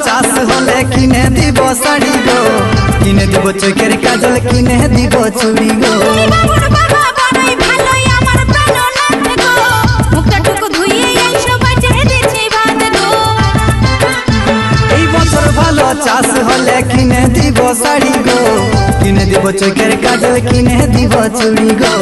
চাষ হলে কিনে দিব শাড়ি গো, কিনে দিব চোখের কাজল, কিনে দিব চুড়ি গো। এই বছর ভালো চাষ হলে কিনে দিব শাড়ি গো, কিনে দিব চোখের কাজল, কিনে দিব চুড়ি গো।